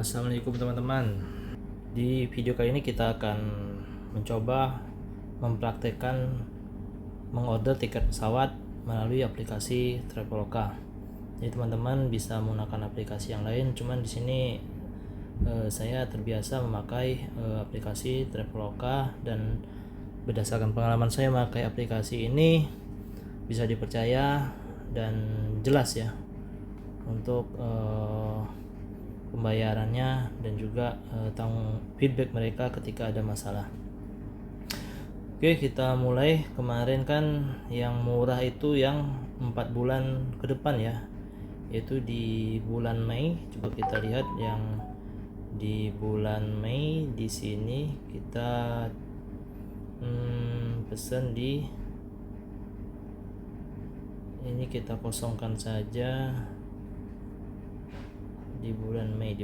Assalamualaikum teman-teman. Di video kali ini kita akan mencoba mempraktekkan mengorder tiket pesawat melalui aplikasi Traveloka. Jadi teman-teman bisa menggunakan aplikasi yang lain, cuman di sini saya terbiasa memakai aplikasi Traveloka, dan berdasarkan pengalaman saya memakai aplikasi ini bisa dipercaya dan jelas ya untuk pembayarannya dan juga feedback mereka ketika ada masalah. Oke, kita mulai. Kemarin kan yang murah itu yang 4 bulan ke depan ya, yaitu di bulan Mei. Coba kita lihat yang di bulan Mei. Di sini kita pesan di ini, kita kosongkan saja di bulan Mei.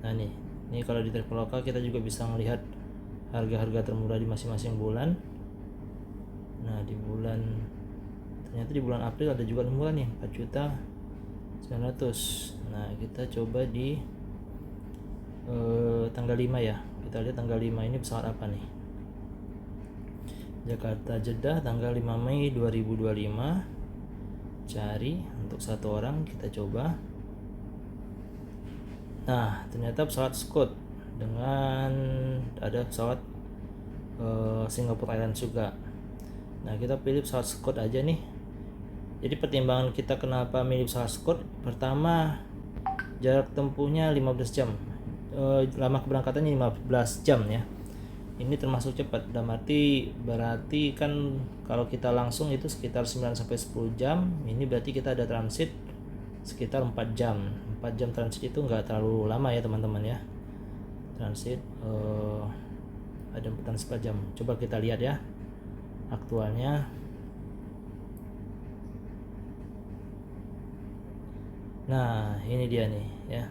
Nah ini kalau di Traveloka kita juga bisa melihat harga-harga termurah di masing-masing bulan. Nah ternyata di bulan April ada juga murah nih, 4.900.000. Nah kita coba di tanggal 5 ya. Kita lihat tanggal 5 ini pesawat apa nih. Jakarta Jeddah tanggal 5 Mei 2025. Cari untuk satu orang, kita coba. Nah ternyata pesawat Scoot dengan ada pesawat Singapore Airlines juga. Nah kita pilih pesawat Scoot aja nih. Jadi pertimbangan kita kenapa milih pesawat Scoot, pertama jarak tempuhnya 15 jam, lama keberangkatannya 15 jam ya. Ini termasuk cepat, dan berarti kan kalau kita langsung itu sekitar 9 sampai 10 jam. Ini berarti kita ada transit sekitar 4 jam. 4 jam transit itu enggak terlalu lama ya teman-teman ya. Transit ada transit 4 jam. Coba kita lihat ya aktualnya. Nah ini dia nih ya.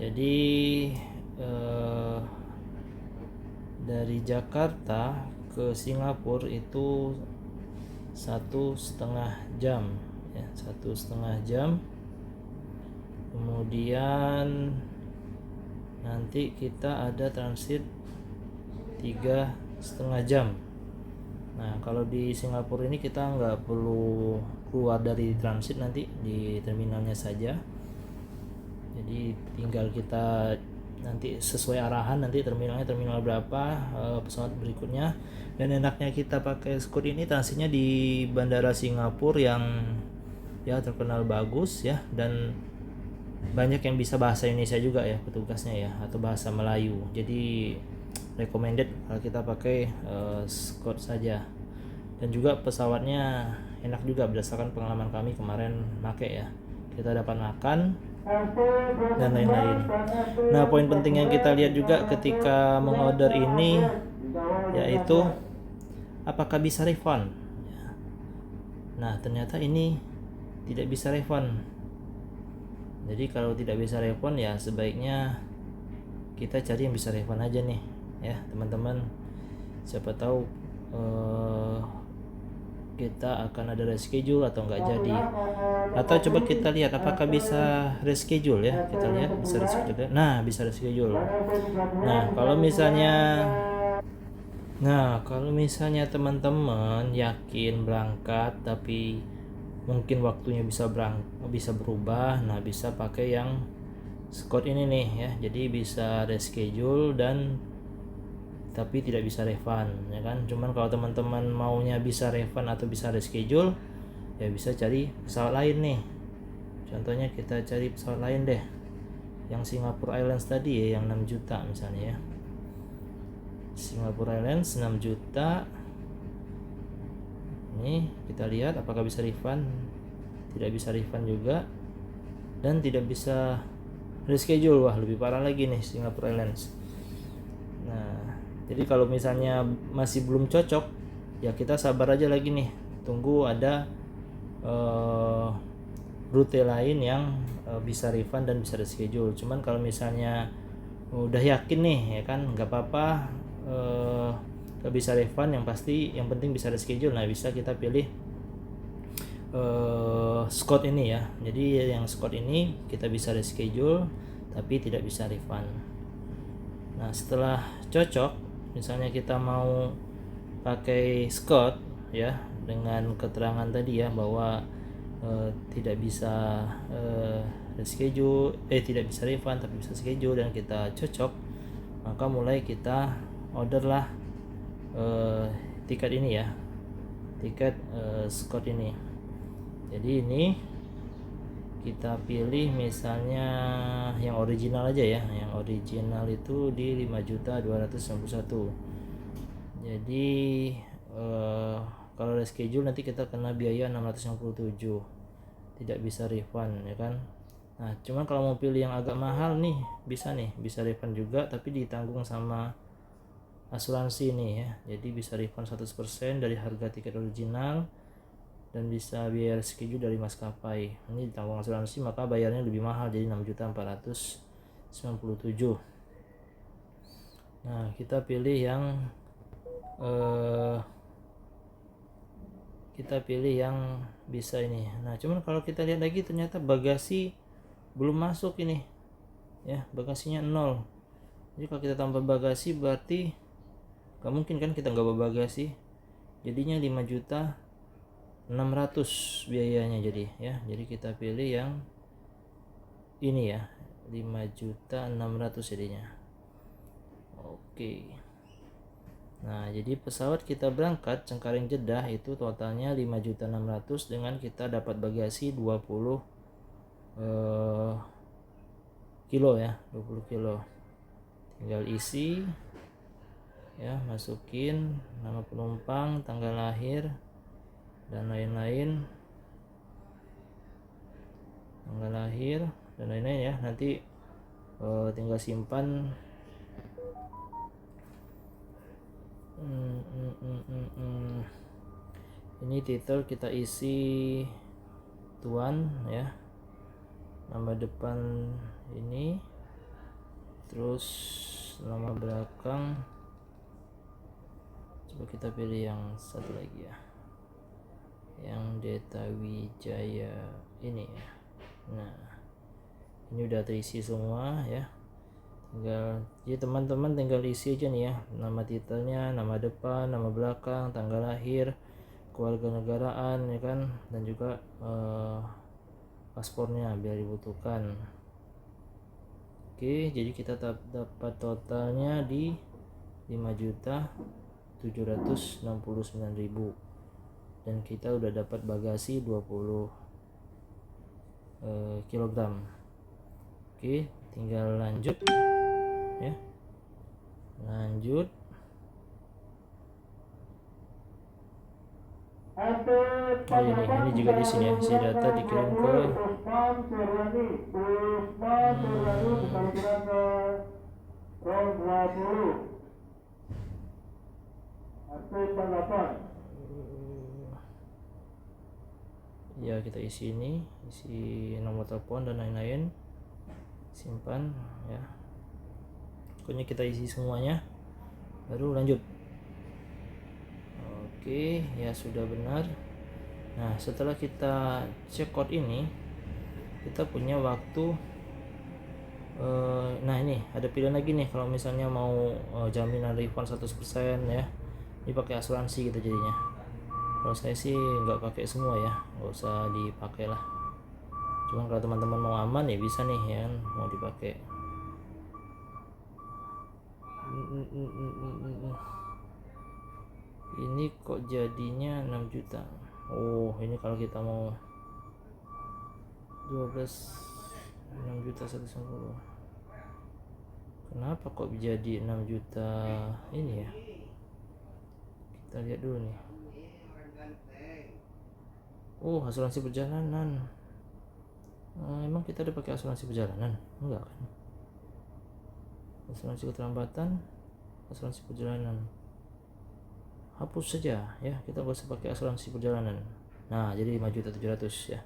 Jadi dari Jakarta ke Singapura itu 1,5 jam ya, 1,5 jam. Kemudian nanti kita ada transit 3,5 jam. Nah kalau di Singapura ini kita nggak perlu keluar dari transit, nanti di terminalnya saja. Jadi tinggal kita nanti sesuai arahan, nanti terminal berapa pesawat berikutnya. Dan enaknya kita pakai Scoot ini, transitnya di Bandara Singapura yang ya terkenal bagus ya, dan banyak yang bisa bahasa Indonesia juga ya petugasnya ya, atau bahasa Melayu. Jadi recommended kalau kita pakai Scoot saja. Dan juga pesawatnya enak juga berdasarkan pengalaman kami kemarin pakai ya. Kita dapat makan dan lain-lain. Nah poin penting yang kita lihat juga ketika mengorder ini yaitu apakah bisa refund. Nah ternyata ini tidak bisa refund. Jadi kalau tidak bisa refund ya sebaiknya kita cari yang bisa refund aja nih ya teman-teman. Siapa tahu kita akan ada reschedule atau enggak jadi. Atau coba kita lihat apakah bisa reschedule ya. Kita lihat bisa reschedule. Nah bisa reschedule. Nah kalau misalnya teman-teman yakin berangkat tapi mungkin waktunya bisa berubah, nah bisa pakai yang Scoot ini nih ya. Jadi bisa reschedule dan tapi tidak bisa refund ya kan. Cuman kalau teman-teman maunya bisa refund atau bisa reschedule ya bisa cari pesawat lain nih. Contohnya kita cari pesawat lain deh, yang Singapore Airlines tadi ya, yang 6 juta misalnya ya. Singapore Airlines 6 juta. Ini kita lihat apakah bisa refund. Tidak bisa refund juga, dan tidak bisa reschedule. Wah lebih parah lagi nih Singapore Airlines. Nah jadi kalau misalnya masih belum cocok ya kita sabar aja lagi nih, tunggu ada rute lain yang bisa refund dan bisa reschedule. Cuman kalau misalnya udah yakin nih ya kan, nggak apa-apa nggak bisa refund, yang penting bisa reschedule. Nah bisa kita pilih Scott ini ya. Jadi yang Scott ini kita bisa reschedule tapi tidak bisa refund. Nah setelah cocok, misalnya kita mau pakai Scott ya dengan keterangan tadi ya bahwa tidak bisa reschedule, tidak bisa refund tapi bisa schedule dan kita cocok, maka mulai kita orderlah tiket ini ya, tiket Scott ini. Jadi ini kita pilih misalnya yang original aja ya, yang original itu di 5.291.000. Jadi kalau reschedule nanti kita kena biaya 657, tidak bisa refund ya kan. Nah cuman kalau mau pilih yang agak mahal nih, bisa refund juga tapi ditanggung sama asuransi nih ya. Jadi bisa refund 100% dari harga tiket original dan bisa biaya reschedule dari maskapai. Ini ditanggung asuransi maka bayarnya lebih mahal, jadi 6.497.000. Nah kita pilih yang bisa ini. Nah cuman kalau kita lihat lagi ternyata bagasi belum masuk ini ya, bagasinya 0. Jadi kalau kita tambah bagasi berarti gak mungkin kan kita nggak bawa bagasi, jadinya 5.600.000 biayanya jadi ya. Jadi kita pilih yang ini ya, 5.600.000 jadinya. Oke. Nah jadi pesawat kita berangkat Cengkareng Jeddah itu totalnya 5.600.000 dengan kita dapat bagasi 20 kilo ya, 20 kilo. Tinggal isi ya, masukin nama penumpang, tanggal lahir dan lain-lain, ya. Nanti tinggal simpan. Ini titel kita isi tuan ya, nama depan ini, terus nama belakang. Coba kita pilih yang satu lagi ya, yang Deta Wijaya ini ya. Nah ini udah terisi semua ya, jadi teman-teman tinggal isi aja nih ya, nama titelnya, nama depan, nama belakang, tanggal lahir, keluarga negaraan ya kan, dan juga paspornya biar dibutuhkan. Oke, jadi kita dapat totalnya di 5.769.000 dan kita udah dapat bagasi 20 kilogram. Oke, tinggal lanjut ya, lanjut. Oh ini juga di sini ya, si data dikirim ke ya, kita isi ini, isi nomor telepon dan lain-lain, simpan ya. Pokoknya kita isi semuanya baru lanjut. Oke ya, sudah benar. Nah setelah kita check out ini, kita punya waktu nah ini ada pilihan lagi nih, kalau misalnya mau jaminan refund 100% ya, ini pakai asuransi gitu jadinya. Kalau saya sih nggak pakai semua ya, nggak usah dipakai lah. Cuman kalau teman-teman mau aman ya bisa nih ya, mau dipakai. Ini kok jadinya 6 juta. Oh ini kalau kita mau 6 juta 110. Kenapa kok jadi 6 juta ini ya, kita lihat dulu nih. Oh asuransi perjalanan. Emang kita udah pakai asuransi perjalanan? Enggak kan? Asuransi keterlambatan, asuransi perjalanan, hapus saja ya, kita gak usah pakai asuransi perjalanan. Nah jadi 5.700.000 ya.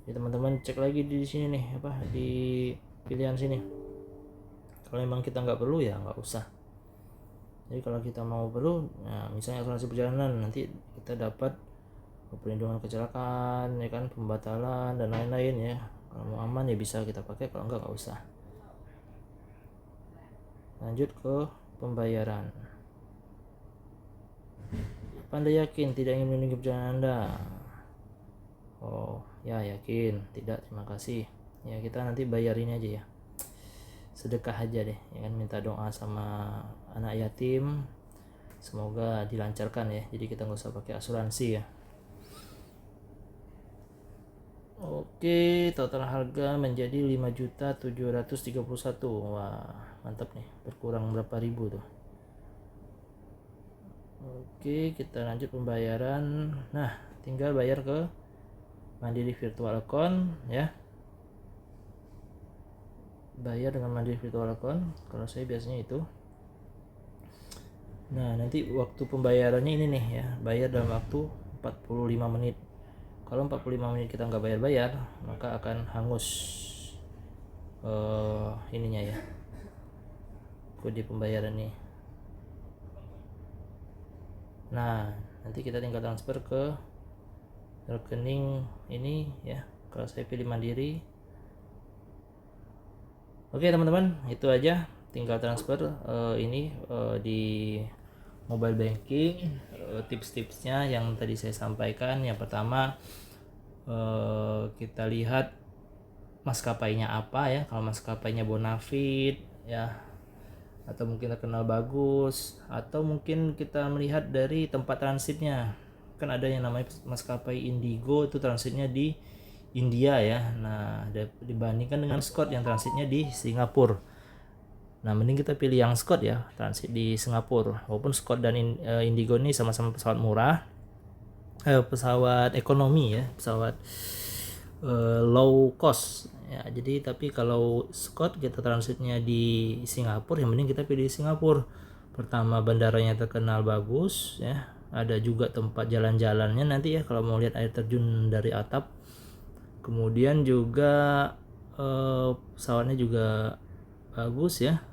Jadi teman-teman cek lagi di sini nih, apa di pilihan sini. Kalau memang kita nggak perlu ya nggak usah. Jadi kalau kita mau perlu, nah misalnya asuransi perjalanan, nanti kita dapat perlindungan kecelakaan ya kan, pembatalan dan lain-lain ya. Kalau mau aman ya bisa kita pakai, kalau enggak usah. Lanjut ke pembayaran. Apa Anda yakin tidak ingin melindungi perjalanan Anda? Oh ya, yakin. Tidak, terima kasih. Ya kita nanti bayar ini aja ya, sedekah aja deh ya kan, minta doa sama anak yatim semoga dilancarkan ya, jadi kita nggak usah pakai asuransi ya. Oke, total harga menjadi 5.731.000. Wah mantap nih, berkurang berapa ribu tuh. Oke, kita lanjut pembayaran. Nah, tinggal bayar ke Mandiri Virtual Account ya. Bayar dengan Mandiri Virtual Account, kalau saya biasanya itu. Nah, nanti waktu pembayarannya ini nih ya, bayar dalam waktu 45 menit. Kalau 45 menit kita nggak bayar-bayar, maka akan hangus ininya ya, kode pembayaran nih. Nah, nanti kita tinggal transfer ke rekening ini ya. Kalau saya pilih Mandiri. Oke teman-teman, itu aja. Tinggal transfer ini di mobile banking. Tips-tipsnya yang tadi saya sampaikan. Yang pertama, kita lihat maskapainya apa ya. Kalau maskapainya Bonafit ya, atau mungkin terkenal bagus, atau mungkin kita melihat dari tempat transitnya. Kan ada yang namanya maskapai Indigo, itu transitnya di India ya. Nah, dibandingkan dengan Scott yang transitnya di Singapura. Nah, mending kita pilih yang Scott ya, transit di Singapura. Walaupun Scott dan Indigo ini sama-sama pesawat murah, pesawat ekonomi ya, pesawat low cost ya. Jadi tapi kalau Scott kita transitnya di Singapura, yang mending kita pilih Singapura. Pertama, bandaranya terkenal bagus ya, ada juga tempat jalan-jalannya nanti ya kalau mau lihat air terjun dari atap. Kemudian juga pesawatnya juga bagus ya,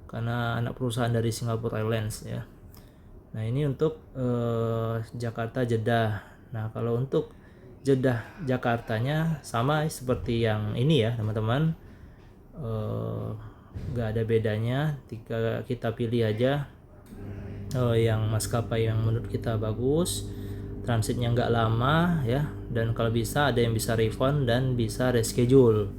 karena anak perusahaan dari Singapore Airlines ya. Nah ini untuk Jakarta Jeddah. Nah kalau untuk Jeddah Jakartanya sama seperti yang ini ya teman-teman, nggak ada bedanya. Kita pilih aja yang maskapai yang menurut kita bagus, transitnya nggak lama ya, dan kalau bisa ada yang bisa refund dan bisa reschedule.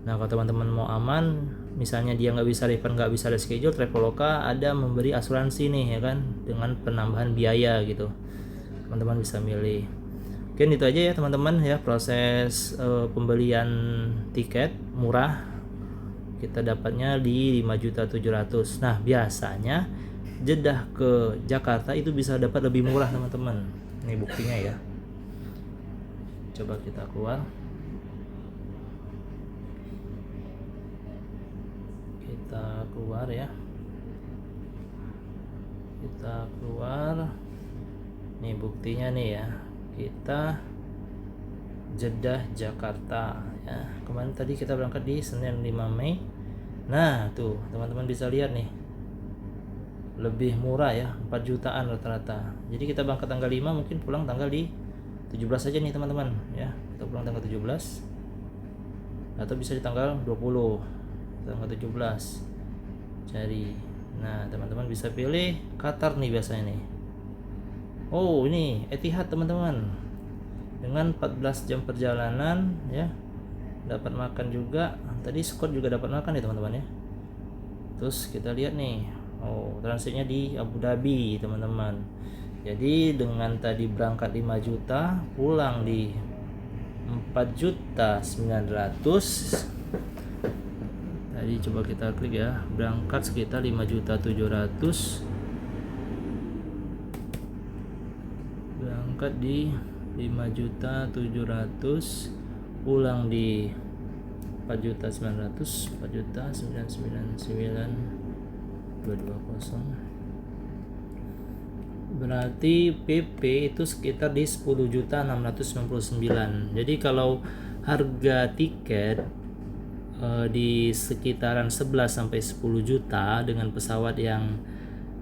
Nah kalau teman-teman mau aman, misalnya dia nggak bisa refund, nggak bisa reschedule, Traveloka ada memberi asuransi nih ya kan, dengan penambahan biaya gitu, teman-teman bisa milih. Mungkin itu aja ya teman-teman ya, proses pembelian tiket murah kita dapatnya di 5.700.000. Nah biasanya Jeddah ke Jakarta itu bisa dapat lebih murah teman-teman. Ini buktinya ya, coba kita keluar. Kita keluar ya, kita keluar. Nih buktinya nih ya, kita Jeddah Jakarta ya. Kemarin tadi kita berangkat di Senin 5 Mei. Nah tuh teman-teman bisa lihat nih, lebih murah ya, 4 jutaan rata-rata. Jadi kita berangkat tanggal 5, mungkin pulang tanggal di 17 aja nih teman-teman ya. Kita pulang tanggal 17 atau bisa di tanggal 20, tanggal 17 cari. Nah teman-teman bisa pilih Qatar nih biasanya nih. Oh ini Etihad teman-teman, dengan 14 jam perjalanan ya, dapat makan juga. Tadi Scott juga dapat makan ya teman-teman ya. Terus kita lihat nih, oh transitnya di Abu Dhabi teman-teman. Jadi dengan tadi berangkat 5 juta, pulang di 4.900.000. Tadi coba kita klik ya, berangkat sekitar 5.700.000, berangkat di 5.700.000, pulang di 4.900.000, 4.999.220. Berarti PP itu sekitar di 10.699. Jadi kalau harga tiket di sekitaran 11 sampai 10 juta dengan pesawat yang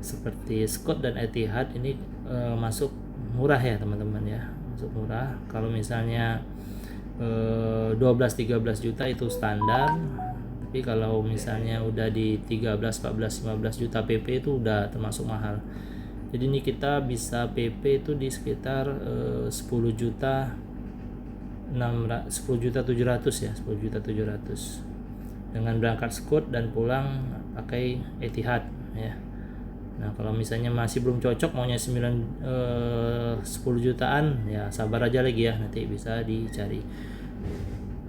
seperti Scott dan Etihad ini masuk murah ya teman-teman ya, masuk murah. Kalau misalnya 12-13 juta itu standar, tapi kalau misalnya udah di 13, 14, 15 juta PP itu udah termasuk mahal. Jadi ini kita bisa PP itu di sekitar 10 juta 10 juta 700 ya, 10 juta 700 dengan berangkat Scoot dan pulang pakai Etihad ya. Nah kalau misalnya masih belum cocok maunya 10 jutaan ya, sabar aja lagi ya, nanti bisa dicari.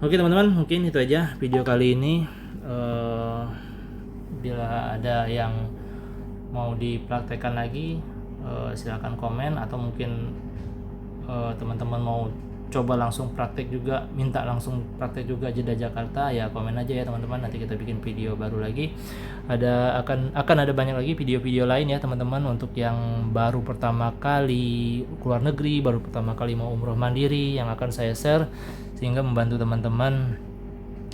Oke teman-teman, mungkin itu aja video kali ini. Bila ada yang mau dipraktekkan lagi, silakan komen, atau mungkin teman-teman mau coba langsung praktek juga, minta langsung praktek juga Jeddah Jakarta, ya komen aja ya teman-teman, nanti kita bikin video baru lagi. Akan ada banyak lagi video-video lain ya teman-teman, untuk yang baru pertama kali keluar negeri, baru pertama kali mau umroh mandiri, yang akan saya share sehingga membantu teman-teman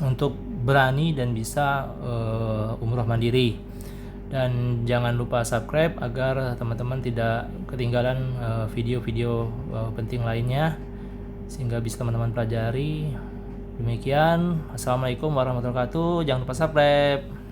untuk berani dan bisa umroh mandiri. Dan jangan lupa subscribe agar teman-teman tidak ketinggalan video-video penting lainnya, sehingga bisa teman-teman pelajari. Demikian, assalamualaikum warahmatullahi wabarakatuh. Jangan lupa subscribe.